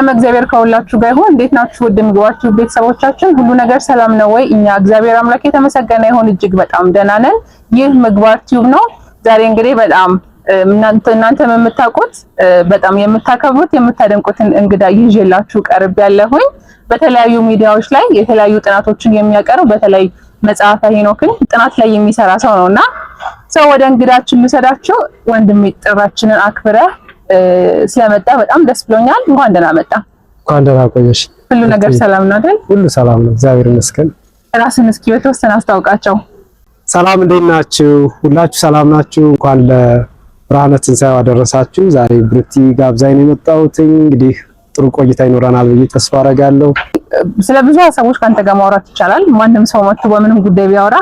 ሰላም እግዚአብሔር ከሁላችሁ ጋር ይሁን። እንዴት ናችሁ? ውድ ምግባችሁ ቤተሰቦቻችን ሁሉ ነገር ሰላም ነው ወይ? እኛ እግዚአብሔር አምላክ የተመሰገነ ይሁን እጅግ በጣም ደህና ነን። ይህ ምግባር ቲዩብ ነው። ዛሬ እንግዲህ በጣም እናንተ የምታውቁት በጣም የምታከብሩት የምታደንቁትን እንግዳ ይዤላችሁ ቀርብ ያለሁኝ። በተለያዩ ሚዲያዎች ላይ የተለያዩ ጥናቶችን የሚያቀርብ በተለይ መጽሐፈ ሄኖክን ጥናት ላይ የሚሰራ ሰው ነውና ሰው ወደ እንግዳችን ልሰዳችሁ ወንድሜ ጥራችንን አክብረህ ስለመጣ በጣም ደስ ብሎኛል። እንኳን ደህና መጣ። እንኳን ደህና ቆየሽ። ሁሉ ነገር ሰላም ነው አይደል? ሁሉ ሰላም ነው፣ እግዚአብሔር ይመስገን። ራስን እስኪ በተወሰነ አስታውቃቸው። ሰላም እንዴት ናችሁ? ሁላችሁ ሰላም ናችሁ? እንኳን ለብርሃነ ትንሣኤው አደረሳችሁ። ዛሬ ብሩክቲ ጋብዛኝ ነው የመጣሁት። እንግዲህ ጥሩ ቆይታ ይኖረናል ብዬ ተስፋ አደርጋለሁ። ስለ ብዙ ሀሳቦች ካንተ ጋር ማውራት ይቻላል። ማንም ሰው መጥቶ በምንም ጉዳይ ቢያወራ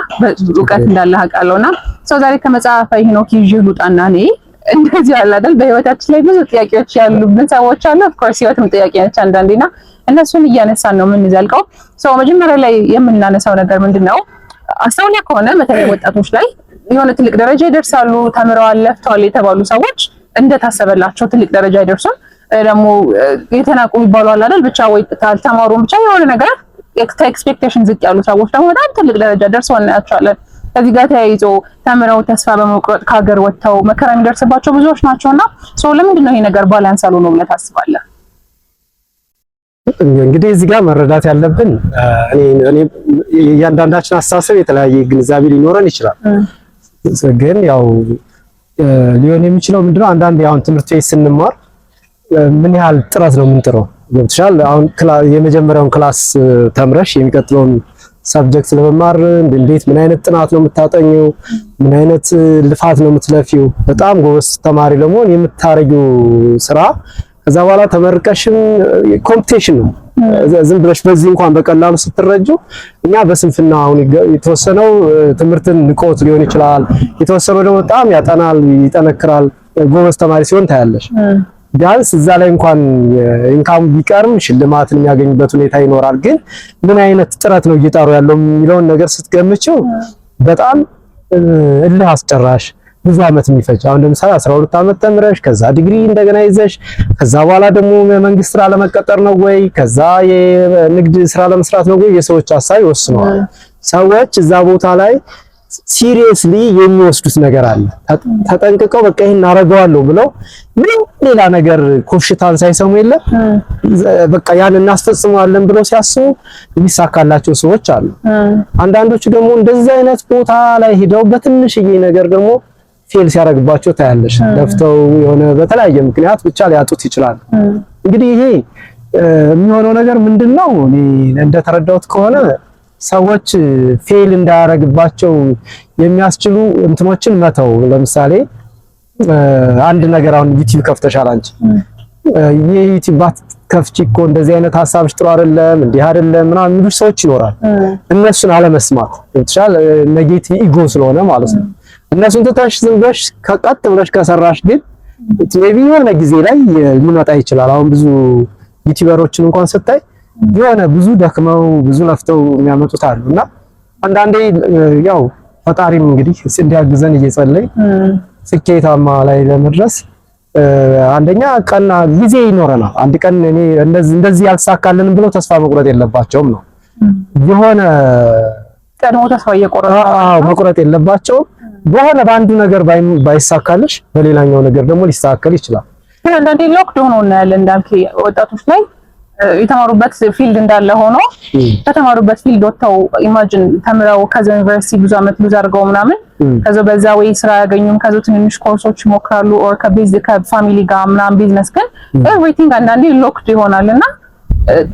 እውቀት እንዳለ አውቃለሁና ሰው ዛሬ ከመጽሐፈ ሄኖክ ይዤ ልውጣና እኔ እንደዚህ ያለ አይደል በህይወታችን ላይ ብዙ ጥያቄዎች ያሉብን ሰዎች አሉ። ኦፍ ኮርስ ህይወትም ጥያቄ ነች አንዳንዴና እነሱን እያነሳን ነው የምንዘልቀው። ሰው መጀመሪያ ላይ የምናነሳው ነገር ምንድነው? አስተውለህ ከሆነ በተለይ ወጣቶች ላይ የሆነ ትልቅ ደረጃ ይደርሳሉ፣ ተምረዋል፣ ለፍተዋል የተባሉ ሰዎች እንደታሰበላቸው ትልቅ ደረጃ አይደርሱም። ደግሞ የተናቁ ይባሉ አይደል ብቻ ወይ ተማሩም ብቻ የሆነ ነገር ኤክስፔክቴሽን ዝቅ ያሉ ሰዎች ደግሞ በጣም ትልቅ ደረጃ ደርሰው እናያቸዋለን። ከዚህ ጋር ተያይዞ ተምረው ተስፋ በመቁረጥ ከሀገር ወጥተው መከራ የሚደርስባቸው ብዙዎች ናቸውና ሰው ለምንድን ነው ይሄ ነገር ባላንስ አልሆነው ብለህ ታስባለህ? እንግዲህ እዚህ ጋር መረዳት ያለብን እኔ እያንዳንዳችን አስተሳሰብ የተለያየ ግንዛቤ ሊኖረን ይችላል። ግን ያው ሊሆን የሚችለው ምንድነው አንዳንዴ አሁን ትምህርት ቤት ስንማር ምን ያህል ጥረት ነው የምንጥረው ገብቶሻል። አሁን የመጀመሪያውን ክላስ ተምረሽ የሚቀጥለውን ሰብጀክት ለመማር እንዴት ምን አይነት ጥናት ነው የምታጠኘው? ምን አይነት ልፋት ነው የምትለፊው? በጣም ጎበዝ ተማሪ ለመሆን የምታረጊው ስራ ከዛ በኋላ ተመርቀሽም ኮምፒቲሽን ነው። ዝም ብለሽ በዚህ እንኳን በቀላሉ ስትረጁ እኛ በስንፍና አሁን የተወሰነው ትምህርትን ንቆት ሊሆን ይችላል። የተወሰነው ደግሞ በጣም ያጠናል፣ ይጠነክራል፣ ጎበዝ ተማሪ ሲሆን ታያለሽ። ቢያንስ እዛ ላይ እንኳን ኢንካም ቢቀርም ሽልማትን የሚያገኝበት ሁኔታ ይኖራል። ግን ምን አይነት ጥረት ነው እየጣሩ ያለው የሚለውን ነገር ስትገምጪው በጣም እልህ አስጨራሽ ብዙ አመት የሚፈጅ አሁን ለምሳሌ 12 አመት ተምረሽ ከዛ ዲግሪ እንደገና ይዘሽ ከዛ በኋላ ደግሞ የመንግስት ስራ ለመቀጠር ነው ወይ ከዛ የንግድ ስራ ለመስራት ነው ወይ የሰዎች ሐሳብ ይወስነዋል። ሰዎች እዛ ቦታ ላይ ሲሪየስሊ የሚወስዱት ነገር አለ። ተጠንቅቀው በቃ ይሄን አረጋዋለሁ ብለው ምንም ሌላ ነገር ኮሽታን ሳይሰሙ የለም በቃ ያን እናስፈጽመዋለን ብለው ሲያስቡ የሚሳካላቸው ሰዎች አሉ። አንዳንዶቹ ደግሞ እንደዚህ አይነት ቦታ ላይ ሄደው በትንሽዬ ነገር ደግሞ ፌል ሲያደርግባቸው ታያለሽ። ለፍተው የሆነ በተለያየ ምክንያት ብቻ ሊያጡት ይችላል። እንግዲህ ይሄ የሚሆነው ነገር ምንድነው? እኔ እንደተረዳሁት ከሆነ ሰዎች ፌል እንዳያረግባቸው የሚያስችሉ እንትኖችን መተው። ለምሳሌ አንድ ነገር አሁን ዩቲዩብ ከፍተሻል አንቺ የዩቲዩብ ባትከፍቺ እኮ እንደዚህ አይነት ሐሳብሽ ጥሩ አይደለም እንዲህ አይደለም ምናምን የሚሉ ሰዎች ይኖራል። እነሱን አለመስማት ይችላል ኔጌቲቭ ኢጎ ስለሆነ ማለት ነው። እነሱን ትተሽ ዝም ብለሽ ከቀጥ ብለሽ ከሰራሽ ግን ሜቢ የሆነ ጊዜ ላይ ሊመጣ ይችላል። አሁን ብዙ ዩቲዩበሮችን እንኳን ስታይ የሆነ ብዙ ደክመው ብዙ ለፍተው የሚያመጡት አሉና አንዳንዴ ያው ፈጣሪም እንግዲህ እንዲያግዘን እየጸለይ ስኬታማ ላይ ለመድረስ አንደኛ ቀና ጊዜ ይኖረናል። አንድ ቀን እኔ እንደዚህ ያልሳካልንም ብለው ተስፋ መቁረጥ የለባቸውም ነው የሆነ ቀድሞ ተስፋ መቁረጥ የለባቸውም። በሆነ በአንዱ ነገር ባይሳካልሽ በሌላኛው ነገር ደግሞ ሊስተካከል ይችላል። አንዳንዴ ሎክድ ሆኖ እናያለን እንዳልክ ወጣቶች ላይ የተማሩበት ፊልድ እንዳለ ሆኖ ከተማሩበት ፊልድ ወጥተው ኢማጂን ተምረው ከዛ ዩኒቨርሲቲ ብዙ አመት ሉዝ አድርገው ምናምን ከዛ በዛ ወይ ስራ ያገኙም ከዛ ትንንሽ ኮርሶች ይሞክራሉ ኦር ከፋሚሊ ጋር ምናምን ቢዝነስ ግን ኤቭሪቲንግ አንዳንዴ ሎክድ ይሆናልና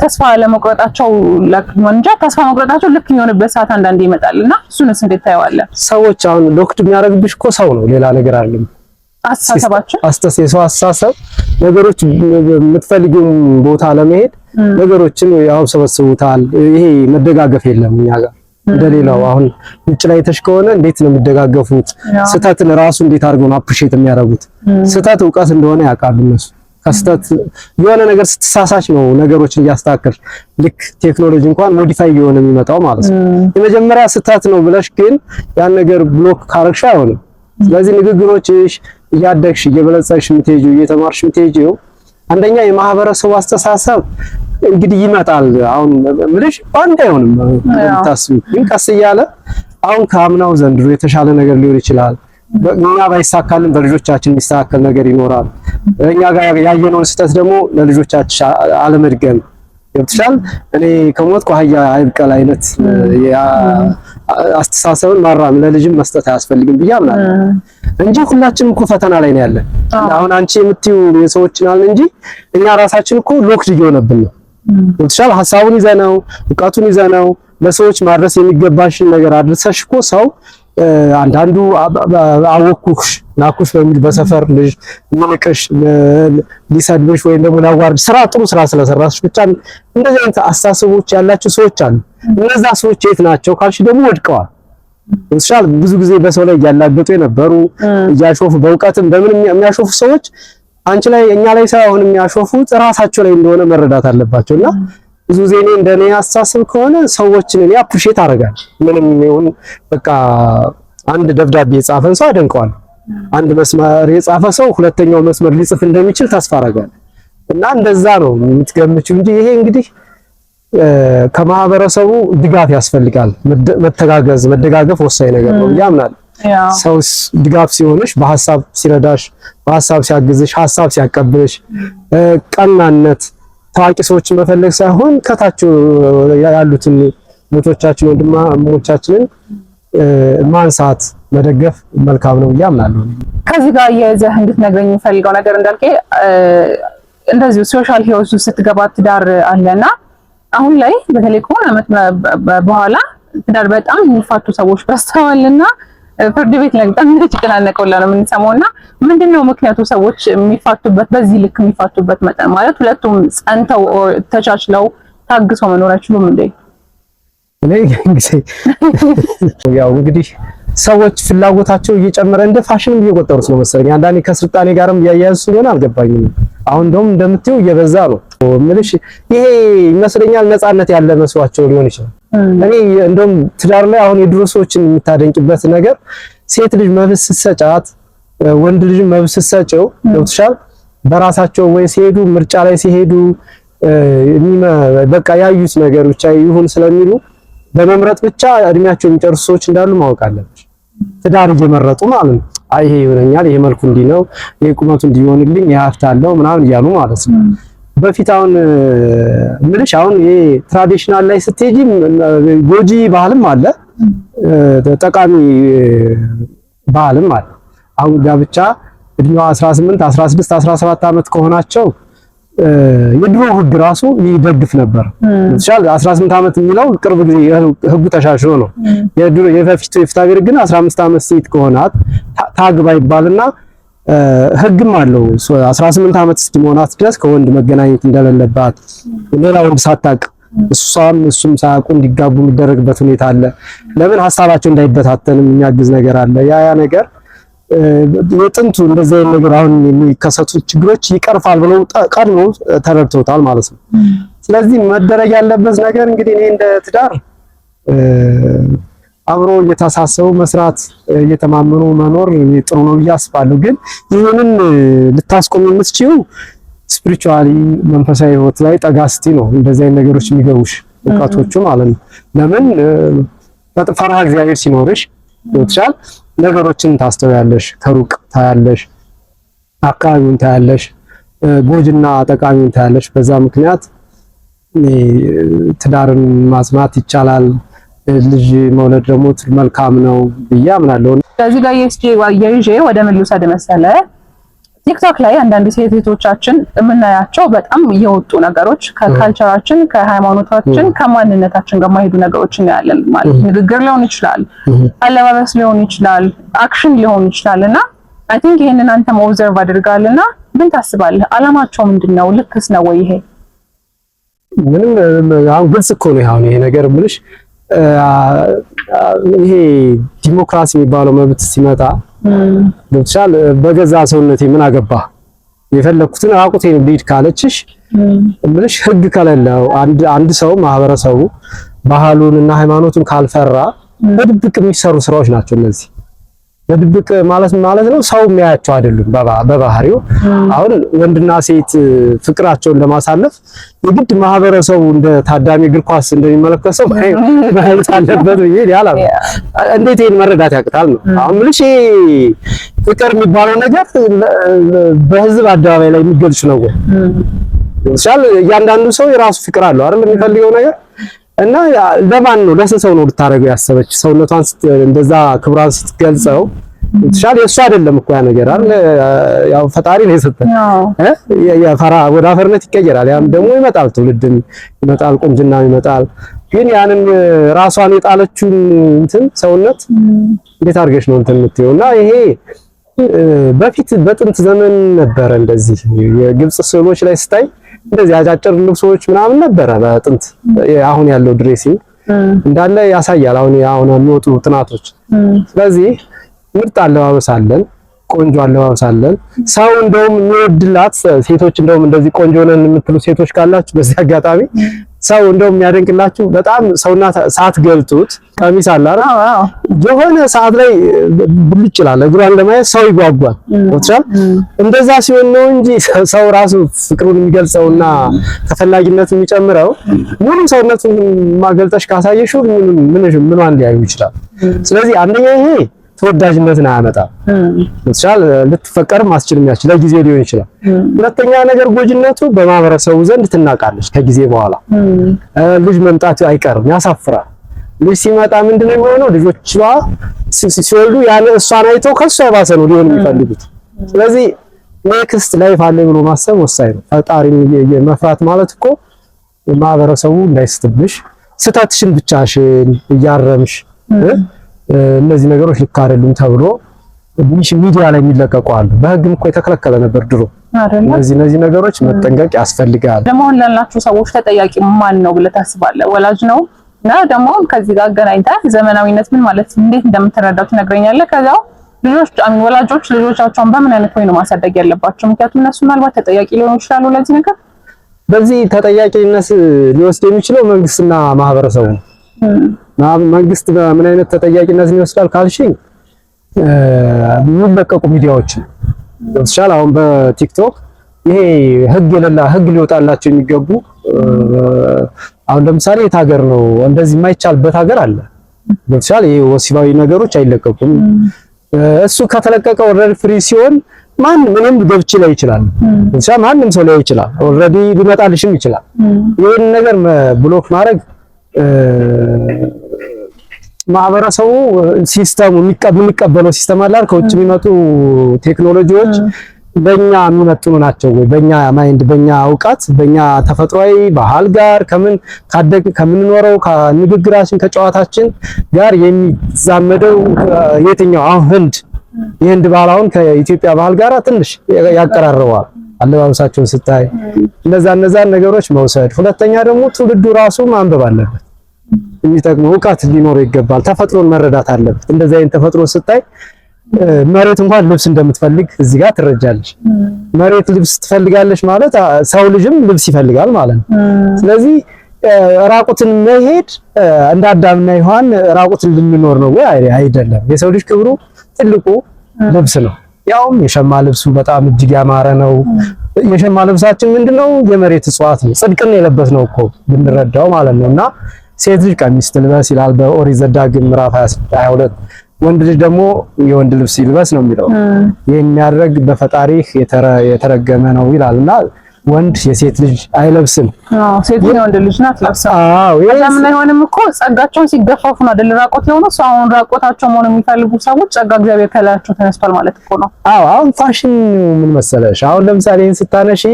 ተስፋ ለመቁረጣቸው ለማንጃ ተስፋ መቁረጣቸው ልክ የሚሆንበት ሰዓት አንዳንዴ ይመጣልና እሱንስ እንዴት ታየዋለህ? ሰዎች አሁን ሎክድ የሚያደርግብሽ እኮ ሰው ነው፣ ሌላ ነገር አይደለም። አስተሳሰባቸው የሰው አስተሳሰብ ነገሮች የምትፈልጊውን ቦታ ለመሄድ ነገሮችን ያው ሰበስቡታል። ይሄ መደጋገፍ የለም እኛ ጋር እንደሌላው። አሁን ውጭ ላይ ተሽ ከሆነ እንዴት ነው የሚደጋገፉት? ስህተትን ራሱ እንዴት አድርገው ነው አፕሪሺየት የሚያደርጉት? ስህተት ዕውቀት እንደሆነ ያውቃሉ እነሱ። ከስህተት የሆነ ነገር ስትሳሳች ነው ነገሮችን እያስተካከልሽ ልክ ቴክኖሎጂ እንኳን ሞዲፋይ እየሆነ የሚመጣው ማለት ነው። የመጀመሪያ ስህተት ነው ብለሽ ግን ያን ነገር ብሎክ ካረግሽ አይሆንም። ስለዚህ ንግግሮችሽ እያደግሽ እየበለጸግሽ የምትሄጂው እየተማርሽ የምትሄጂው አንደኛ የማህበረሰቡ አስተሳሰብ እንግዲህ ይመጣል። አሁን ምንሽ ባንድ አይሆንም ታስቡ፣ ግን ቀስ እያለ አሁን ከአምናው ዘንድሮ የተሻለ ነገር ሊሆን ይችላል። እኛ ባይሳካልን በልጆቻችን የሚስተካከል ነገር ይኖራል። እኛ ጋር ያየነውን ስህተት ደግሞ ለልጆቻችን አለመድገም ይብትሻል። እኔ ከሞትኩ አህያ አይብቀል አይነት አስተሳሰብን ማራም ለልጅም መስጠት አያስፈልግም ብዬ አምናለሁ እንጂ ሁላችንም እኮ ፈተና ላይ ነው ያለን። አሁን አንቺ የምትዩ የሰዎችን አለ እንጂ እኛ ራሳችን እኮ ሎክድ እየሆነብን ነው። ይብትሻል ሐሳቡን ይዘነው ዕውቀቱን ይዘነው ለሰዎች ማድረስ የሚገባሽን ነገር አድርሰሽ እኮ ሰው አንዳንዱ አወኩሽ ናኩሽ በሚል በሰፈር ልጅ ምንቅሽ ሊሰድብሽ ወይም ደግሞ ላዋርድ ስራ ጥሩ ስራ ስለሰራሽ ብቻ እንደዚህ አይነት አስተሳሰቦች ያላቸው ሰዎች አሉ። እነዛ ሰዎች የት ናቸው ካልሽ ደግሞ ወድቀዋል። እንስሻል ብዙ ጊዜ በሰው ላይ ያላገጡ የነበሩ እያሾፉ በእውቀትም በምን የሚያሾፉ ሰዎች አንቺ ላይ እኛ ላይ ሳይሆን የሚያሾፉት ራሳቸው ላይ እንደሆነ መረዳት አለባቸውና ብዙ ጊዜ እኔ እንደኔ አስተሳሰብ ከሆነ ሰዎችን እኔ አፕሪሼት አደርጋለሁ። ምንም ይሁን በቃ አንድ ደብዳቤ የጻፈን ሰው አደንቀዋል። አንድ መስመር የጻፈ ሰው ሁለተኛው መስመር ሊጽፍ እንደሚችል ተስፋ አደርጋለሁ እና እንደዛ ነው የምትገምቺው እንጂ ይሄ እንግዲህ ከማህበረሰቡ ድጋፍ ያስፈልጋል። መተጋገዝ መደጋገፍ ወሳኝ ነገር ነው ያምናል። ሰው ድጋፍ ሲሆንሽ በሐሳብ ሲረዳሽ፣ በሐሳብ ሲያግዝሽ፣ ሐሳብ ሲያቀብልሽ ቀናነት ታዋቂ ሰዎችን መፈለግ ሳይሆን ከታች ያሉትን ሞቶቻችን ወንድሞቻችንን ማንሳት መደገፍ መልካም ነው ያምናለሁ። ከዚህ ጋር የዘህ እንድትነግረኝ የምፈልገው ነገር እንዳልከ እንደዚህ ሶሻል ህይወት ውስጥ ስትገባ ትዳር አለና አሁን ላይ በተለይ ከሆነ አመት በኋላ ትዳር በጣም የሚፋቱ ሰዎች በስተዋልና ፍርድ ቤት ላይ በጣም ተጨናነቀውላ ነው የምንሰማውና ምንድነው ምክንያቱ ሰዎች የሚፋቱበት በዚህ ልክ የሚፋቱበት መጠን ማለት ሁለቱም ጸንተው ተቻችለው ታግሰው መኖር አይችሉም እንዴ? ያው እንግዲህ ሰዎች ፍላጎታቸው እየጨመረ እንደ ፋሽንም እየቆጠሩት ነው መሰለኝ። አንዳንዴ ከስልጣኔ ጋርም ያያያዙ ስለሆነ አልገባኝም። አሁን እንደውም እንደምትይው እየበዛ ነው ምንሽ ይሄ ይመስለኛል ነፃነት ያለ መስዋዕቸው ሊሆን ይችላል። እኔ እንደውም ትዳር ላይ አሁን የድሮ ሰዎችን የምታደንቂበት ነገር ሴት ልጅ መብት ስትሰጫት ወንድ ልጅ መብት ስትሰጪው ለውትሻል በራሳቸው ወይ ሲሄዱ ምርጫ ላይ ሲሄዱ በቃ ያዩት ነገር ብቻ ይሁን ስለሚሉ በመምረጥ ብቻ እድሜያቸው የሚጨርሱ ሰዎች እንዳሉ ማወቅ አለብሽ። ትዳር እየመረጡ ማለት ነው። አይ ይሄ ይሆነኛል፣ ይሄ መልኩ እንዲህ ነው፣ ይሄ ቁመቱ እንዲሆንልኝ ያፍታለው ምናምን እያሉ ማለት ነው። በፊት አሁን ምንሽ አሁን ይሄ ትራዲሽናል ላይ ስትሄጂ ጎጂ ባህልም አለ፣ ጠቃሚ ባህልም አለ። አሁን ጋብቻ እድሜዋ 18 16 17 ዓመት ከሆናቸው የድሮ ህግ ራሱ ይደግፍ ነበር። ይሻል 18 ዓመት የሚለው ቅርብ ጊዜ ህጉ ተሻሽሎ ነው። የድሮ የበፊቱ የፍትሐብሔር ግን 15 ዓመት ሴት ከሆናት ታግባ ይባልና ህግም አለው 18 ዓመት እስኪሞናት ድረስ ከወንድ መገናኘት እንደሌለባት ሌላ ወንድ ሳታቅ እሱም ሳያውቁ እንዲጋቡ የሚደረግበት ሁኔታ አለ። ለምን ሐሳባቸው እንዳይበታተንም የሚያግዝ ነገር አለ። ያ ነገር የጥንቱ እንደዚህ አይነት ነገር አሁን የሚከሰቱ ችግሮች ይቀርፋል ብለው ቀድሞ ተረድተውታል ማለት ነው። ስለዚህ መደረግ ያለበት ነገር እንግዲህ እኔ እንደ ትዳር አብሮ እየተሳሰቡ መስራት እየተማመኑ መኖር ጥሩ ነው ብዬ አስባለሁ። ግን ይሄንን ልታስቆም የምትችይው ስፒሪቹዋሊ መንፈሳዊ ህይወት ላይ ጠጋስቲ ነው እንደዚህ አይነት ነገሮች የሚገቡሽ እውቀቶቹ ማለት ነው። ለምን ፈሪሃ እግዚአብሔር ሲኖርሽ ይወጥሻል ነገሮችን ታስተውያለሽ፣ ከሩቅ ታያለሽ፣ አካባቢውን ታያለሽ፣ ጎጅና ጠቃሚውን ታያለሽ። በዛ ምክንያት ትዳርን ማጽናት ይቻላል። ልጅ መውለድ ደግሞ መልካም ነው ብዬ አምናለሁ። ከዚህ ጋር የይዤ ወደ ምን ልውሰድ መሰለህ? ቲክቶክ ላይ አንዳንድ ሴቶቻችን የምናያቸው በጣም የወጡ ነገሮች ከካልቸራችን፣ ከሃይማኖታችን፣ ከማንነታችን ጋር ማይሄዱ ነገሮች እናያለን። ማለት ንግግር ሊሆን ይችላል፣ አለባበስ ሊሆን ይችላል፣ አክሽን ሊሆን ይችላል። እና አይ ቲንክ ይሄንን አንተም ኦብዘርቭ አድርጋልና ምን ታስባለህ? አላማቸው ምንድነው? ልክስ ነው ወይ? ምንም አሁን ግልጽ እኮ ነው አሁን ይሄ ነገር ምንሽ ይሄ ዲሞክራሲ የሚባለው መብት ሲመጣ ገብቶሻል። በገዛ ሰውነቴ ምን አገባ የፈለኩትን አቁቴን ልሂድ ካለችሽ ምንሽ ህግ ከሌለው አንድ ሰው ማህበረሰቡ ባህሉንና ሃይማኖቱን ካልፈራ በድብቅ የሚሰሩ ስራዎች ናቸው እነዚህ። በድብቅ ማለት ነው ሰው የሚያያቸው አይደሉም በባህሪው። አሁን ወንድና ሴት ፍቅራቸውን ለማሳለፍ የግድ ማህበረሰቡ እንደ ታዳሚ እግር ኳስ እንደሚመለከት ሰው ማለት አለበት ይላል። እንዴት ይሄን መረዳት ያቅታል ነው አሁን ምልሽ። ፍቅር የሚባለው ነገር በህዝብ አደባባይ ላይ የሚገልጽ ነው ወይ? እያንዳንዱ ሰው የራሱ ፍቅር አለው አይደል የሚፈልገው ነገር እና ለማን ነው ለሰው ነው ልታረገው ያሰበች ሰውነቷን እንደዛ ክብሯን ስትገልጸው ትሻል የእሱ አይደለም እኮ ያ ነገር አይደል ያው ፈጣሪ ነው የሰጠው የፈራ ወደ አፈርነት ይቀየራል። ያም ደግሞ ይመጣል፣ ትውልድን ይመጣል፣ ቁንጅና ይመጣል። ግን ያንን ራሷን የጣለችውን እንትን ሰውነት እንዴት አድርገሽ ነው እንትን የምትይውና ይሄ በፊት በጥንት ዘመን ነበረ እንደዚህ የግብጽ ስዕሎች ላይ ስታይ እንደዚህ አጫጭር ልብሶች ምናምን ነበረ በጥንት። አሁን ያለው ድሬሲንግ እንዳለ ያሳያል አሁን የሚወጡ ጥናቶች። ስለዚህ ምርጥ አለባበስ አለን፣ ቆንጆ አለባበስ አለን። ሰው እንደውም የሚወድላት ሴቶች እንደውም እንደዚህ ቆንጆ ነን የምትሉ ሴቶች ካላችሁ በዚህ አጋጣሚ ሰው እንደውም የሚያደንቅላችሁ በጣም ሰውና ሰዓት ገልጡት ቀሚስ አለ አይደል የሆነ ሰዓት ላይ ብልጭ ይላል እግሯን ለማየት ሰው ይጓጓል። ወጥቷል እንደዛ ሲሆን ነው እንጂ ሰው ራሱ ፍቅሩን የሚገልጸውና ተፈላጊነት የሚጨምረው ሙሉ ሰውነቱን ማገልጠሽ ካሳየሽው ምንዋን ሊያዩ ይችላል። ስለዚህ አንደኛ ይሄ ተወዳጅነትን አያመጣም። ወጥቷል ልትፈቀርም አስችልም ያችል ለጊዜው ሊሆን ይችላል። ሁለተኛ ነገር ጎጅነቱ በማህበረሰቡ ዘንድ ትናቃለች ከጊዜ በኋላ። ልጅ መምጣቱ አይቀርም፣ ያሳፍራል። ልጅ ሲመጣ ምንድነው የሚሆነው? ልጆቿ ሲወልዱ ያለ እሷን አይተው ከሷ የባሰ ነው ሊሆን የሚፈልጉት። ስለዚህ ኔክስት ላይፍ አለ ብሎ ማሰብ ወሳኝ ነው። ፈጣሪን መፍራት ማለት እኮ ማህበረሰቡ እንዳይስትብሽ ስህተትሽን ብቻሽን እያረምሽ እነዚህ ነገሮች ልክ አይደሉም ተብሎ ሚዲያ ላይ የሚለቀቁ አሉ። በህግም እኮ የተከለከለ ነበር ድሮ። እነዚህ ነገሮች መጠንቀቅ ያስፈልጋል። ለመሆን ላላችሁ ሰዎች ተጠያቂ ማን ነው ብለህ ታስባለህ? ወላጅ ነው እና ደግሞ ከዚህ ጋር አገናኝተህ ዘመናዊነት ምን ማለት እንዴት እንደምትረዳው ትነግረኛለህ? ከዛው ወላጆች ልጆቻቸውን በምን አይነት ወይ ነው ማሳደግ ያለባቸው? ምክንያቱም እነሱ ምናልባት ተጠያቂ ሊሆኑ ይችላሉ ለዚህ ነገር። በዚህ ተጠያቂነት ሊወስድ የሚችለው መንግስትና ማህበረሰቡ ነው። መንግስት በምን አይነት ተጠያቂነት ይወስዳል ካልሽኝ የሚለቀቁ ሚዲያዎች ለምሳሌ አሁን በቲክቶክ ይሄ ህግ ሊወጣላቸው የሚገቡ አሁን ለምሳሌ የት ሀገር ነው እንደዚህ የማይቻልበት ሀገር አለ። ለምሳሌ ይሄ ወሲባዊ ነገሮች አይለቀቁም። እሱ ከተለቀቀ ኦልሬዲ ፍሪ ሲሆን ምንም ገብቼ ላይ ይችላል። ለምሳሌ ማንም ሰው ላይ ይችላል። ኦልሬዲ ሊመጣልሽም ይችላል። ይሄን ነገር ብሎክ ማድረግ ማህበረሰቡ ሲስተሙ የሚቀበለው ሲስተም አለ አይደል? ከውጭ የሚመጡ ቴክኖሎጂዎች በእኛ የሚመጥኑ ናቸው ወይ? በእኛ ማይንድ፣ በእኛ እውቀት፣ በእኛ ተፈጥሯዊ ባህል ጋር ከምንኖረው ከንግግራችን ከጨዋታችን ጋር የሚዛመደው የትኛው? አሁን የህንድ ባህል አሁን ከኢትዮጵያ ባህል ጋር ትንሽ ያቀራርበዋል። አለባበሳቸውን ስታይ እነዛን ነገሮች መውሰድ። ሁለተኛ ደግሞ ትውልዱ ራሱ ማንበብ አለበት። የሚጠቅመው እውቀት ሊኖረው ይገባል። ተፈጥሮን መረዳት አለበት። እንደዚህ አይነት ተፈጥሮ ስታይ መሬት እንኳን ልብስ እንደምትፈልግ እዚህ ጋር ትረጃለሽ። መሬት ልብስ ትፈልጋለች ማለት ሰው ልጅም ልብስ ይፈልጋል ማለት ነው። ስለዚህ ራቁትን መሄድ እንደ አዳምና ሔዋን ራቁትን ልንኖር ነው ወይ? አይደለም። የሰው ልጅ ክብሩ ትልቁ ልብስ ነው። ያውም የሸማ ልብሱ በጣም እጅግ ያማረ ነው። የሸማ ልብሳችን ምንድነው? የመሬት እጽዋት ነው። ጽድቅን የለበስነው እኮ ብንረዳው ማለት ነውና ሴት ልጅ ቀሚስ ትልበስ ይላል በኦሪት ዘዳግም ምዕራፍ 22። ወንድ ልጅ ደግሞ የወንድ ልብስ ይልበስ ነው የሚለው። ይሄን የሚያደርግ በፈጣሪህ የተረገመ ነው ይላልና ወንድ የሴት ልጅ አይለብስም። ሴት የወንድ ልጅ ናት ለብሳ። ለምን አይሆንም እኮ ጸጋቸውን ሲገፋፉ ነው አይደል ራቆት የሆነው። ሰው አሁን ራቆታቸው መሆን የሚፈልጉ ሰዎች ጸጋ እግዚአብሔር ከላያቸው ተነስቷል ማለት እኮ ነው። አሁን ፋሽን ምን መሰለሽ፣ አሁን ለምሳሌ ይሄን ስታነሺ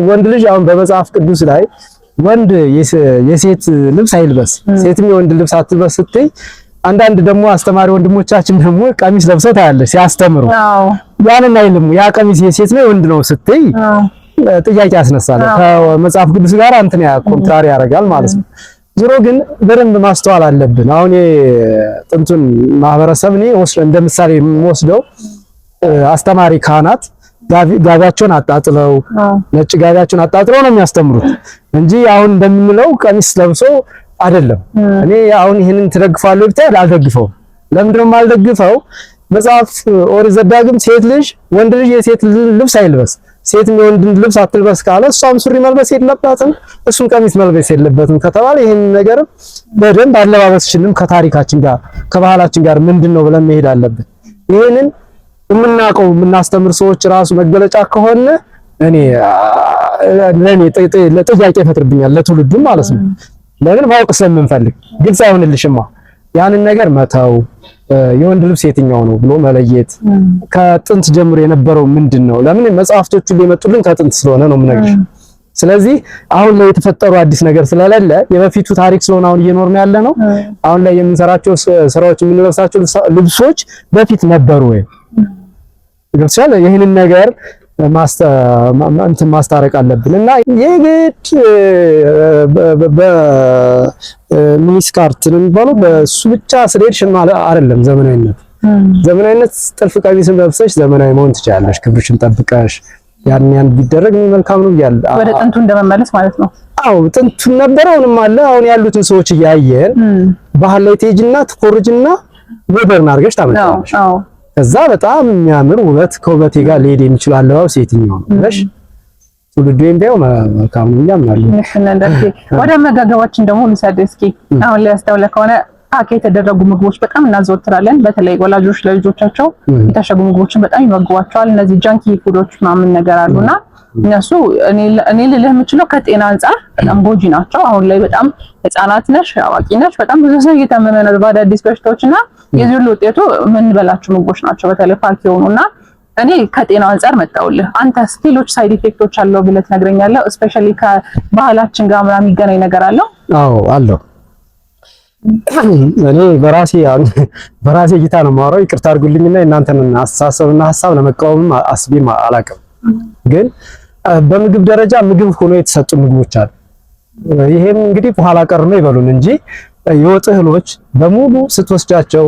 ወንድ ልጅ አሁን በመጽሐፍ ቅዱስ ላይ ወንድ የሴት ልብስ አይልበስ፣ ሴትም የወንድ ልብስ አትልበስ ስትይ፣ አንዳንድ ደግሞ አስተማሪ ወንድሞቻችን ደግሞ ቀሚስ ለብሰው ታያለሽ ሲያስተምሩ። ያንን አይልም ያ ቀሚስ የሴት ነው የወንድ ነው ስትይ ጥያቄ ያስነሳል። ከመጽሐፍ ቅዱስ ጋር እንትን ኮንትራሪ ያደርጋል ማለት ነው። ዞሮ ግን በደንብ ማስተዋል አለብን። አሁን የጥንቱን ማህበረሰብ እኔ እንደ ምሳሌ የምወስደው አስተማሪ ካህናት ጋቢያቸውን አጣጥለው ነጭ ጋቢያቸውን አጣጥለው ነው የሚያስተምሩት እንጂ አሁን እንደምንለው ቀሚስ ለብሶ አይደለም። እኔ አሁን ይሄንን ትደግፋለህ ብታይ አልደግፈውም። ለምንድን ነው የማልደግፈው? መጽሐፍ ኦሪት ዘዳግም ሴት ልጅ ወንድ ልጅ የሴት ልብስ አይልበስ፣ ሴት የወንድ ልብስ አትልበስ ካለ እሷም ሱሪ መልበስ የለባትም እሱም ቀሚስ መልበስ የለበትም ከተባለ ይሄን ነገር በደንብ አለባበስችንም ከታሪካችን ጋር ከባህላችን ጋር ምንድነው ብለን መሄድ አለብን። ይሄንን የምናውቀው የምናስተምር ሰዎች ራሱ መገለጫ ከሆነ ለኔ ጥያቄ ይፈጥርብኛል ለትውልዱ ማለት ነው። ለምን ማወቅ ስለምንፈልግ ግልጽ አይሆንልሽማ ያንን ነገር መተው የወንድ ልብስ የትኛው ነው ብሎ መለየት ከጥንት ጀምሮ የነበረው ምንድነው? ለምን መጽሐፍቶቹ ሊመጡልን ከጥንት ስለሆነ ነው የምነግርሽ። ስለዚህ አሁን ላይ የተፈጠሩ አዲስ ነገር ስለሌለ የበፊቱ ታሪክ ስለሆነ አሁን እየኖርን ያለ ነው። አሁን ላይ የምንሰራቸው ስራዎች የምንለብሳቸው ልብሶች በፊት ነበሩ ወይ ግልጽ ይሄንን ነገር ማስታረቅ አለብን እና የግድ በሚኒስካርት ነው የሚባለው በሱ ብቻ ስለሄድሽ አይደለም ዘመናዊነት ጥልፍ ቀሚስን ለብሰሽ ዘመናዊ መሆን ትችላለሽ ክብርሽን ጠብቀሽ ያን ቢደረግ መልካም ነው ይላል ወደ ጥንቱ እንደመመለስ ማለት ነው። አዎ ጥንቱ ነበረውንም አለ አሁን ያሉትን ሰዎች እያየን ባህል ላይ ትሄጂና ትኮርጅና ሞደርን አድርገሽ ታመጣለሽ። ከዛ በጣም የሚያምር ውበት ከውበቴ ጋር ሊሄድ የሚችል አለባበስ የትኛው ነው ብለሽ ትውልዱ የሚያየው መልካም ነው ያምናል። ወደ አመጋገባችን ደግሞ ልውሰድ እስኪ። አሁን ላይ ያስተውለ ከሆነ ፓክ የተደረጉ ምግቦች በጣም እናዘወትራለን። በተለይ ወላጆች ለልጆቻቸው የታሸጉ ምግቦችን በጣም ይመግቧቸዋል። እነዚህ ጃንኪ ፉዶች ምናምን ነገር አሉና እነሱ እኔ ልልህ የምችለው ከጤና አንፃር በጣም ጎጂ ናቸው። አሁን ላይ በጣም ህፃናት ነሽ አዋቂ ነሽ በጣም ብዙ ሰው እየታመመ ነው በአዳዲስ በሽታዎችና የዚህ ሁሉ ውጤቱ የምንበላቸው ምግቦች ናቸው በተለይ ፓክ የሆኑና እኔ ከጤና አንፃር መጣውልህ አንተ ስቲሎች ሳይድ ኢፌክቶች አለው ብለህ ትነግረኛለህ? ስፔሻሊ ከባህላችን ጋር ምናምን የሚገናኝ ነገር አለው? አዎ አለው። እኔ በራሴ እይታ ነው የማወራው። ይቅርታ አድርጉልኝና እናንተን አስተሳሰብና ሐሳብ ለመቃወም አስቤም አላውቅም። ግን በምግብ ደረጃ ምግብ ሆኖ የተሰጡ ምግቦች አሉ። ይሄም እንግዲህ በኋላ ቀር ነው ይበሉን እንጂ የወጥ እህሎች በሙሉ ስትወስዳቸው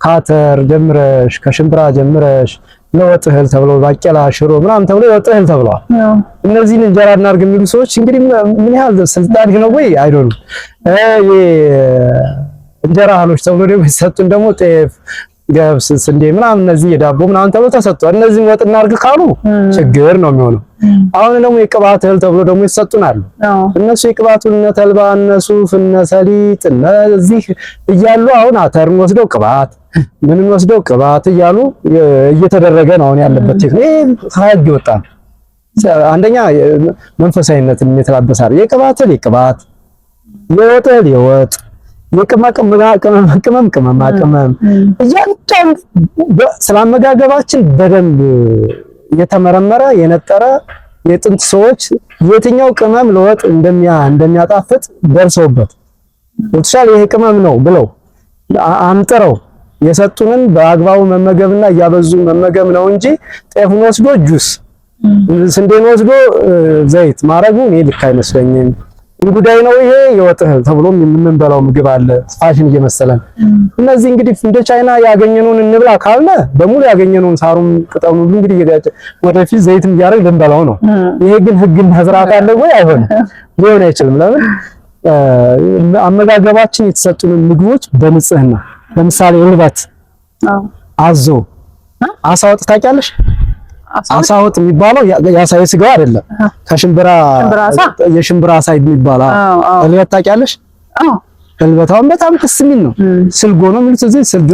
ካተር ጀምረሽ ከሽምብራ ጀምረሽ ለወጥ እህል ተብሎ ባቄላ ሽሮ ምናምን ተብሎ የወጥ እህል ተብለዋል። እነዚህን እንጀራ እናድርግ የሚሉ ሰዎች እንግዲህ ምን ያህል ስልጣን ነው ወይ አይዶሉ እንጀራ እህሎች ተብሎ ደግሞ ሲሰጡን ደግሞ ጤፍ ገብስ ስንዴ ምናምን እነዚህ የዳቦ ምናምን ተብሎ ተሰጥቷል። እነዚህን ወጥ እናድርግ ካሉ ችግር ነው የሚሆነው። አሁን ደግሞ የቅባት እህል ተብሎ ደግሞ ይሰጡናል። እነሱ የቅባቱን እነ ተልባ እነ ሱፍ እነ ሰሊጥ እነዚህ እያሉ አሁን አተርን ወስደው ቅባት ምንን ወስደው ቅባት እያሉ እየተደረገ ነው አሁን ያለበት ቴክኒክ ሀግ ይወጣል። አንደኛ መንፈሳዊነትን የተላበሳል። የቅባት እህል የቅባት የወጥ እህል የወጥ የቅመም እያንዳንዱ ስላመጋገባችን በደንብ የተመረመረ የነጠረ የጥንት ሰዎች የትኛው ቅመም ለወጥ እንደሚያጣፍጥ ደርሰውበት ወጥሻል ይሄ ቅመም ነው ብለው አንጥረው የሰጡንን በአግባቡ መመገብና እያበዙ መመገብ ነው እንጂ ጤፍን ወስዶ ጁስ ስንዴን ወስዶ ዘይት ማረጉ እኔ ልክ አይመስለኝም። እንጉዳይ ነው ይሄ የወጥ እህል ተብሎ የምንበላው ምግብ አለ ፋሽን እየመሰለን። እነዚህ እንግዲህ እንደ ቻይና ያገኘነውን እንብላ ካልነ በሙሉ ያገኘነውን ሳሩም ቅጠሉ እንግዲህ ወደፊት ዘይትም እያደረግን ልንበላው ነው። ይሄ ግን ህግና ስርዓት አለ ወይ? አይሆንም፣ ሊሆን አይችልም። ለምን አመጋገባችን የተሰጡንን ምግቦች በንጽህና ለምሳሌ እልበት አዞ አሳ ወጥ ታውቂያለሽ? አሳ ወጥ የሚባለው የአሳ ስጋው አይደለም ከሽምብራ የሽምብራ አሳ የሚባለው እልበት ታውቂያለሽ? እልበታውን በጣም ደስ የሚል ነው። ስልጎ ነው የሚሉት እዚህ ስልጎ።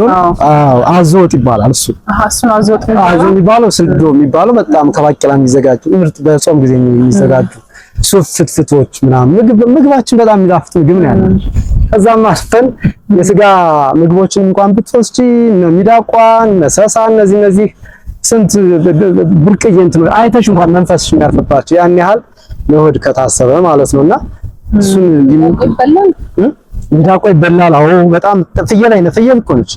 አዞ ወጥ ይባላል። እሱን አዞ ወጥ የሚባለው ስልጎ የሚባለው በጣም ከባቄላ የሚዘጋጁ ምርጥ በጾም ጊዜ የሚዘጋጁ ሱፍ ፍትፍቶች ምናምን ምግባችን በጣም የሚጣፍጥ ምግብ ነው ያለው። ከዛም አልፈን የስጋ ምግቦችን እንኳን ብትወስጂ ሚዳቋን መሰሳ እነዚህ ስንት ብርቅዬ እንትን አይተሽ እንኳን መንፈስሽ የሚያርፍባቸው ያን ያህል ለሆድ ከታሰበ ማለት ነውና እሱን ይበላል። ሚዳቋ ይበላል። አዎ በጣም ፍየል አይነት ፍየል እኮ ነች።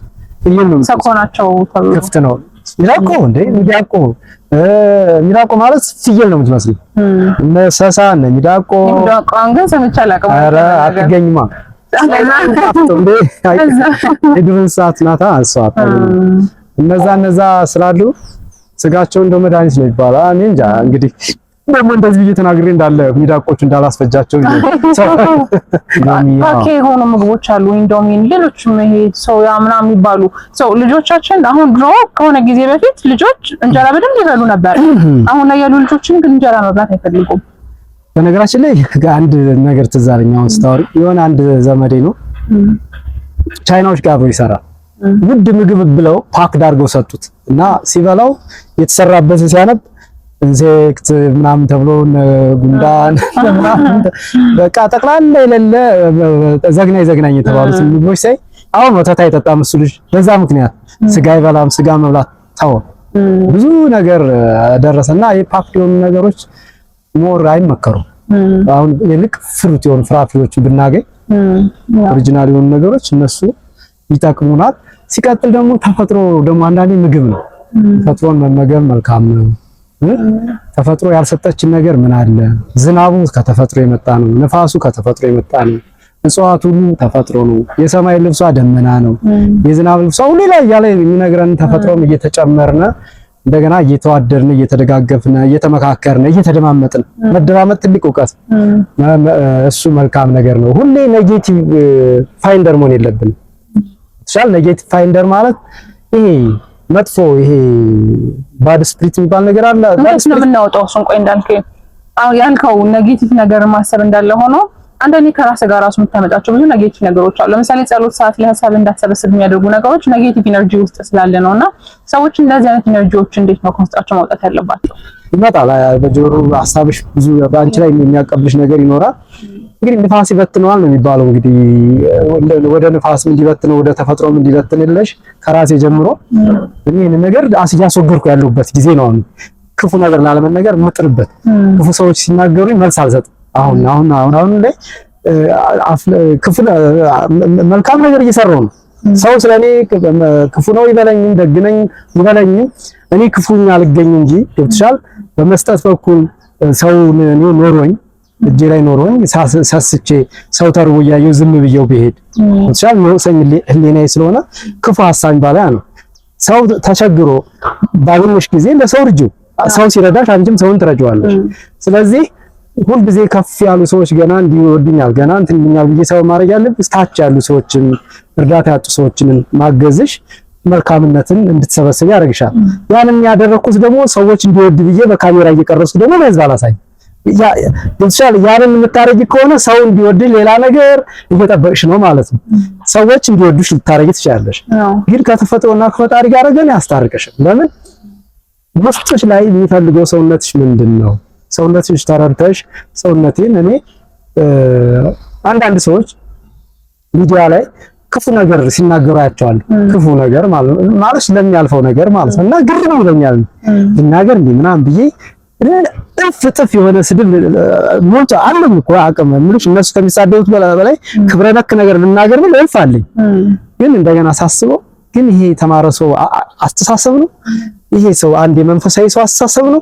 ፍየል ነው ሰኮናቸው ተብሎ ክፍት ነው ሚዳቋ እንዴ ሚዳቋ ማለት ፍየል ነው የምትመስለው። መሰሳ እነ ሚዳቋ ግን ሰምቼ አላውቅም። ኧረ አትገኝማ የዱር እንስሳት ናታ እሷ። እነዛ ስላሉ ስጋቸው እንደው መድኃኒት ነው ይባላል። እኔ እንጃ እንግዲህ ደግሞ እንደዚህ እየተናገረ እንዳለ ሚዳቆቹ እንዳላስፈጃቸው ኦኬ የሆኑ ምግቦች አሉ ኢንዶሚን ሌሎችም ይሄ ሶያ ምናምን የሚባሉ ልጆቻችን አሁን ድሮ ከሆነ ጊዜ በፊት ልጆች እንጀራ በደንብ ይበሉ ነበር። አሁን ላይ ያሉ ልጆችን ግን እንጀራ መብላት አይፈልጉም። በነገራችን ላይ አንድ ነገር ትዝ አለኝ አሁን ስታወሪ የሆነ አንድ ዘመዴ ነው ቻይናዎች ጋር አብሮ ይሰራል። ውድ ምግብ ብለው ፓክ ዳርገው ሰጡት እና ሲበላው የተሰራበት ሲያነብ ኢንሴክት ምናምን ተብሎ ጉንዳን ምናምን በቃ ጠቅላላ የሌለ ዘግናኝ የተባሉት ምግቦች ሳይ አሁን ወተት አይጠጣም እሱ ልጅ በዛ ምክንያት ስጋ አይበላም። ስጋ መብላት ተው ብዙ ነገር ደረሰና የፓክ የሆኑ ነገሮች ሞር አይመከሩም። አሁን ይልቅ ፍሩት የሆኑ ፍራፍሬዎችን ብናገኝ ኦሪጂናል የሆኑ ነገሮች እነሱ ይጠቅሙናል። ሲቀጥል ደግሞ ተፈጥሮ ደግሞ አንዳንዴ ምግብ ነው። ተፈጥሮን መመገብ መልካም ነው። ተፈጥሮ ያልሰጠችን ነገር ምን አለ? ዝናቡ ከተፈጥሮ የመጣ ነው። ነፋሱ ከተፈጥሮ የመጣ ነው። እጽዋቱ ሁሉ ተፈጥሮ ነው። የሰማይ ልብሷ ደመና ነው። የዝናብ ልብሷ ሁሉ ላይ ያለ የሚነግረን ተፈጥሮም እየተጨመርነ እንደገና እየተዋደድን እየተደጋገፍን እየተመካከርን እየተደማመጥን መደማመጥ ትልቅ ዕውቀት እሱ መልካም ነገር ነው። ሁሌ ኔጌቲቭ ፋይንደር መሆን የለብንም። ተሻል ኔጌቲቭ ፋይንደር ማለት ይሄ መጥፎ ይሄ ባድ ስፕሪት የሚባል ነገር አለ። ማለት ነው የምናወጣው እሱን ቆይ እንዳልከኝ አሁን ያልከው ኔጌቲቭ ነገር ማሰብ እንዳለ ሆኖ አንደኔ ከራስ ጋር ራሱ የምታመጣቸው ብዙ ኔጌቲቭ ነገሮች አሉ። ለምሳሌ ጸሎት ሰዓት ላይ ሐሳብ እንዳትሰበስብ የሚያደርጉ ነገሮች ኔጌቲቭ ኢነርጂ ውስጥ ስላለ ነውና ሰዎች እንደዚህ አይነት ኢነርጂዎች እንዴት ነው ከውስጣቸው ማውጣት ያለባቸው? ይመጣል በጆሮ ሐሳብሽ ብዙ በአንቺ ላይ የሚያቀብልሽ ነገር ይኖራል። እንግዲህ ንፋስ ይበትነዋል ነው የሚባለው። እንግዲህ ወደ ንፋስ እንዲበትነው ወደ ተፈጥሮም እንዲበትንልሽ ከራሴ ጀምሮ እኔን ነገር እያስወገድኩ ያለሁበት ጊዜ ነው። ክፉ ነገር ላለመናገር መጥርበት ክፉ ሰዎች ሲናገሩኝ መልስ አልሰጥም። አሁን ላይ ክፉ መልካም ነገር እየሰራሁ ነው። ሰው ስለኔ ክፉ ነው ይበለኝ ደግ ነኝ ይበለኝ እኔ ክፉኛ አልገኝ እንጂ ገብቶሻል። በመስጠት በኩል ሰው ኖሮኝ እጄ ላይ ኖሮኝ ሳስቼ ሰው ተርቦ እያየሁ ዝም ብዬው ብሄድ ገብቶሻል። መውሰኝ ህሊናዬ ስለሆነ ክፉ ሐሳብ ባላ ነው። ሰው ተቸግሮ ባገኘሽ ጊዜ ለሰው ልጅ ሰው ሲረዳሽ አንቺም ሰውን ትረጂዋለሽ። ስለዚህ ሁል ጊዜ ከፍ ያሉ ሰዎች ገና እንዲወዱኛል ገና እንትን ይሉኛል ብዬ ሰው ማድረግ ያለብሽ ታች ያሉ ሰዎችን እርዳታ ያጡ ሰዎችን ማገዝሽ መልካምነትን እንድትሰበስብ ያደርግሻል። ያንን ያደረኩት ደግሞ ሰዎች እንዲወዱ ብዬ በካሜራ እየቀረጽኩ ደግሞ ለህዝብ አላሳይ ይችላል። ያንን የምታረጊ ከሆነ ሰው እንዲወድ ሌላ ነገር እየጠበቅሽ ነው ማለት ነው። ሰዎች እንዲወዱሽ ልታረጊ ትችላለሽ። ግን ከተፈጥሮና ከፈጣሪ ጋር ግን ያስታርቅሽ። ለምን ውስጥሽ ላይ የሚፈልገው ሰውነትሽ ምንድነው? ሰውነትሽ ተረድተሽ ሰውነቴን እኔ አንዳንድ ሰዎች ሚዲያ ላይ ክፉ ነገር ሲናገሩ ያቸዋል። ክፉ ነገር ማለት ስለሚያልፈው ነገር ማለት ነው። እና ግርም ይለኛል ልናገር እንዴ ምናምን ብዬ ጥፍ የሆነ ስድብ ሞልቶ አለም እኮ አቅም ምንሽ እነሱ ከሚሳደቡት በላይ ክብረ ነክ ነገር ልናገር ምን ልፋልኝ። ግን እንደገና ሳስበው ግን ይሄ የተማረ ሰው አስተሳሰብ ነው። ይሄ ሰው አንድ የመንፈሳዊ ሰው አስተሳሰብ ነው።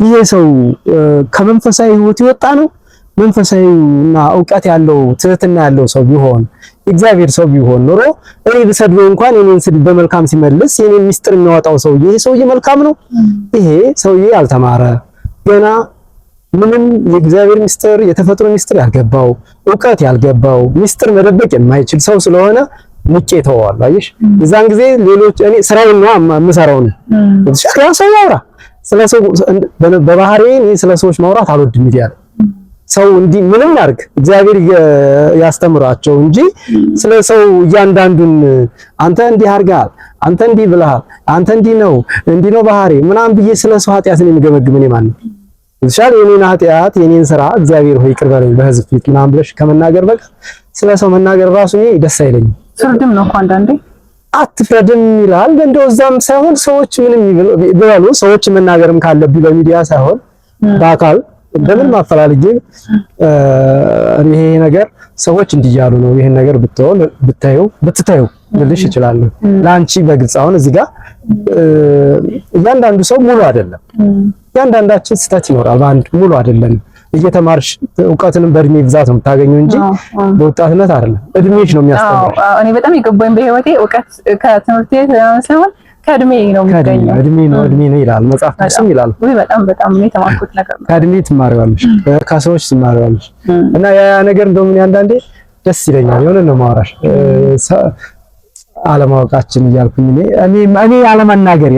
ይሄ ሰው ከመንፈሳዊ ህይወት ይወጣ ነው። መንፈሳዊና ዕውቀት ያለው ትህትና ያለው ሰው ቢሆን እግዚአብሔር ሰው ቢሆን ኖሮ እኔ ብሰድበው እንኳን የኔን ስድብ በመልካም ሲመልስ የኔን ሚስጥር የሚያወጣው ሰው ይሄ ሰውዬ መልካም ነው። ይሄ ሰውዬ ያልተማረ ገና ምንም የእግዚአብሔር ሚስጥር የተፈጥሮ ሚስጥር ያልገባው ዕውቀት ያልገባው ሚስጥር መደበቅ የማይችል ሰው ስለሆነ ንቄ ተዋዋል። አየሽ እዛን ጊዜ ሌሎች እኔ ስራዬን ነው የምሰራው ነው ያ ሰው ያወራ ስለ ሰው በባህሪዬ እኔ ስለ ሰዎች ማውራት አልወድም። ሚዲያ ሰው እንዲህ ምንም ያርግ እግዚአብሔር ያስተምራቸው እንጂ ስለ ሰው እያንዳንዱን አንተ እንዲህ አርጋል አንተ እንዲህ ብለሃል አንተ እንዲህ ነው ባህሪ ምናምን ብዬ ስለ ሰው ኃጢአትን የሚገመግም እኔ ማን ነው? ይሻል የኔን ኃጢአት የኔን ስራ እግዚአብሔር ሆይ ይቅር በለኝ በህዝብ ፊት ምናምን ብለሽ ከመናገር በቃ ስለ ሰው መናገር ራሱ እኔ ደስ አይለኝም። ፍርድም ነው እኮ አንዳንዴ አትፍረድም ይላል። እንደው እዛም ሳይሆን ሰዎች ምንም ይበሉ ሰዎች መናገርም ካለብኝ በሚዲያ ሳይሆን በአካል እንደምን ማፈላልጌ ይሄ ነገር ሰዎች እንዲያሉ ነው ይሄን ነገር ብትታዩ ልልሽ ይችላል። ላንቺ በግልጽ አሁን እዚህ ጋር እያንዳንዱ ሰው ሙሉ አይደለም። እያንዳንዳችን ስህተት ይኖራል። በአንድ ሙሉ አይደለም። እየተማርሽ ዕውቀትንም በእድሜ ብዛት ነው የምታገኘው እንጂ በወጣትነት አይደለም። እድሜሽ ነው የሚያስተምርሽ። እኔ በጣም የገባኝ በህይወቴ ዕውቀት ከትምህርት ቤት ሳይሆን ከእድሜ ነው የሚገኘው። እድሜ ነው ይላል መጽሐፍ ቅዱስም ይላል። ወይ በጣም ነው የተማርኩት ነገር ነው። ከእድሜ ትማሪዋለሽ፣ ከሰዎች ትማሪዋለሽ እና ያ ነገር እንደው ምን አንዳንዴ ደስ ይለኛል። የሆነ ነው ማውራሽ አለማወቃችን እያልኩኝ እኔ አለመናገር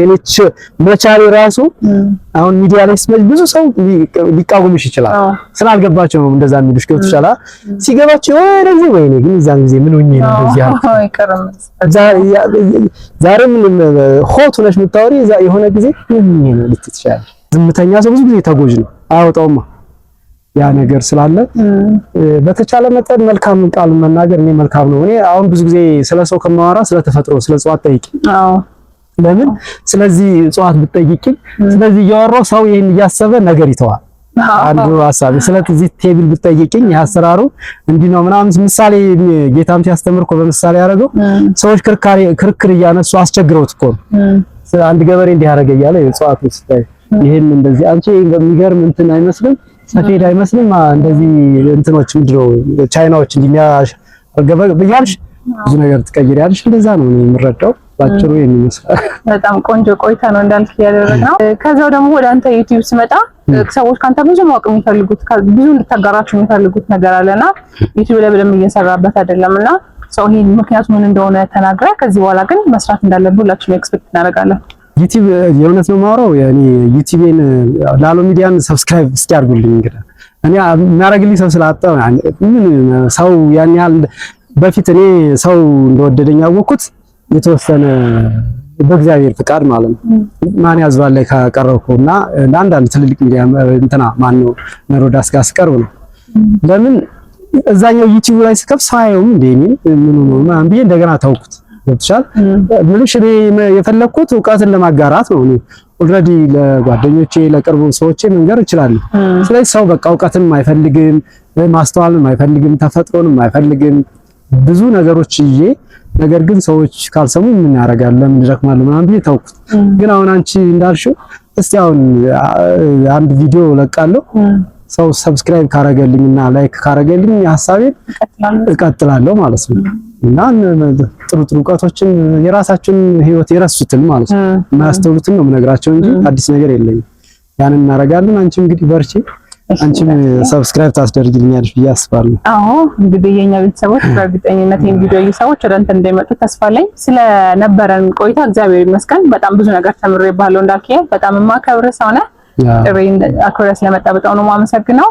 የኔች መቻል ራሱ አሁን ሚዲያ ላይ ብዙ ሰው ሊቃወምሽ ይችላል። ስላልገባቸው ነው እንደዛ የሚሉሽ። ገብቶሻል። ሲገባቸው ወይኔ ወይኔ ግን እዛን ጊዜ ምን ሆኜ ነው እንደዚህ ዛሬ ምን ሆት ሆነሽ የምታወሪ የሆነ ጊዜ ምን ሆኜ ነው ልትትሻል። ዝምተኛ ሰው ብዙ ጊዜ ተጎጅ ነው አያወጣውማ ያ ነገር ስላለ በተቻለ መጠን መልካም ቃል መናገር እኔ መልካም ነው። እኔ አሁን ብዙ ጊዜ ስለሰው ከማወራ ስለተፈጥሮ ስለ እጽዋት ጠይቂ። ለምን ስለዚህ እጽዋት ብትጠይቂኝ ስለዚህ እያወራሁ ሰው ይሄን እያሰበ ነገር ይተዋል። አንዱ ሐሳብ ስለዚህ ቴብል ብትጠይቂኝ ያሰራሩ እንዲህ ነው ምናምን ምሳሌ ጌታም ሲያስተምር እኮ በምሳሌ ያደረገው ሰዎች ክርክር እያነሱ አስቸግረውት እኮ አንድ ገበሬ እንዲህ ያደረገ እያለ እጽዋት ስታይ ይሄን እንደዚህ አንቺ በሚገርም እንትን አይመስልም ሰፌድ አይመስልም እንደዚህ እንትኖች ምንድነው ቻይናዎች እንደሚያሽ በያልሽ ብዙ ነገር ትቀይሪያለሽ። እንደዛ ነው የምረዳው ባጭሩ የሚመስለው። በጣም ቆንጆ ቆይታ ነው እንዳልክ ያደረግነው። ከዛው ደግሞ ወደ አንተ ዩቲዩብ ስመጣ ሰዎች ካንተ ብዙ ማወቅ የሚፈልጉት ብዙ እንድታጋራቸው የሚፈልጉት ነገር አለና ዩቲዩብ ላይ በደንብ እየሰራበት አይደለምና ሰው ይሄን ምክንያቱ ምን እንደሆነ ተናግራ ከዚህ በኋላ ግን መስራት እንዳለብን ሁላችንም ኤክስፔክት እናደርጋለን። ዩቲዩብ የእውነት ነው የማወራው። ያኔ ዩቲዩብን ላሎ ሚዲያን ሰብስክራይብ እስኪ አድርጉልኝ። እንግዲህ እኔ የሚያደርግልኝ ሰው ስላጣው ምን ሰው ያን ያህል በፊት እኔ ሰው እንደወደደኝ ያወቅኩት የተወሰነ በእግዚአብሔር ፍቃድ ማለት ነው። ማን ያዝባል ላይ ካቀረብኩና ለአንዳንድ ትልልቅ ሚዲያ እንትና ማን ነው ነሮዳስ ጋር ስቀርብ ነው። ለምን እዛኛው ዩቲዩብ ላይ ስከፍ ሳይውም እንደኔ ምን ነው ማን ብዬ እንደገና ታውቁት ወጥቻል። ምንሽ የፈለኩት ዕውቀትን ለማጋራት ነው። ኦልሬዲ ለጓደኞቼ ለቅርቡ ሰዎቼ መንገር እችላለሁ። ስለዚህ ሰው በቃ ዕውቀትን አይፈልግም፣ ማስተዋልን አይፈልግም፣ ተፈጥሮንም አይፈልግም ብዙ ነገሮች ይዤ ነገር ግን ሰዎች ካልሰሙ ምን ያደርጋል ለምን ይደክማል ምናምን ብዬ ታውቁት። ግን አሁን አንቺ እንዳልሽው እስቲ አሁን አንድ ቪዲዮ ለቃለሁ ሰው ሰብስክራይብ ካረገልኝና ላይክ ካረገልኝ ሐሳቤን እቀጥላለሁ ማለት ነው። እና ጥሩ ዕውቀቶችን የራሳችን ህይወት የረሱትን ማለት ነው የማያስተውሉትን ነው የምነግራቸው እንጂ አዲስ ነገር የለኝም። ያንን እናደርጋለን። አንቺ እንግዲህ በርቺ። አንቺም ሰብስክራይብ ታስደርግልኛለሽ ብዬ አስባለሁ። አዎ እንግዲህ የኛ ቤተሰቦች በእርግጠኝነት ይሄን ቪዲዮ እየሰዎች ወደ አንተ እንደሚመጡ ተስፋ አለኝ። ስለነበረን ቆይታ እግዚአብሔር ይመስገን በጣም ብዙ ነገር ተምሬባለሁ። እንዳልከኝ በጣም የማከብር ሰው ነህ። ጥሪን አክብረህ ስለመጣ በጣም ነው የማመሰግነው።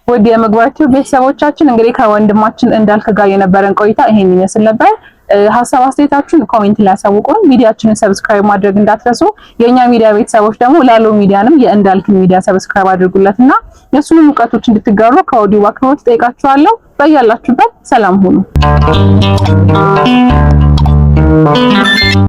ወደ የመግባራችሁ ቤተሰቦቻችን እንግዲህ ከወንድማችን እንዳልክ ጋር የነበረን ቆይታ ይሄን ይመስል ነበር። ሐሳብ አስተያየታችሁን ኮሜንት ላይ አሳውቁን። ሚዲያችንን ሰብስክራይብ ማድረግ እንዳትረሱ። የኛ ሚዲያ ቤተሰቦች ደግሞ ላሎ ሚዲያንም የእንዳልክ ሚዲያ ሰብስክራይብ አድርጉለትና የሱንም ዕውቀቶች እንድትጋሩ ከወዲሁ አክብሮት ጠይቃችኋለሁ። በያላችሁበት ሰላም ሁኑ።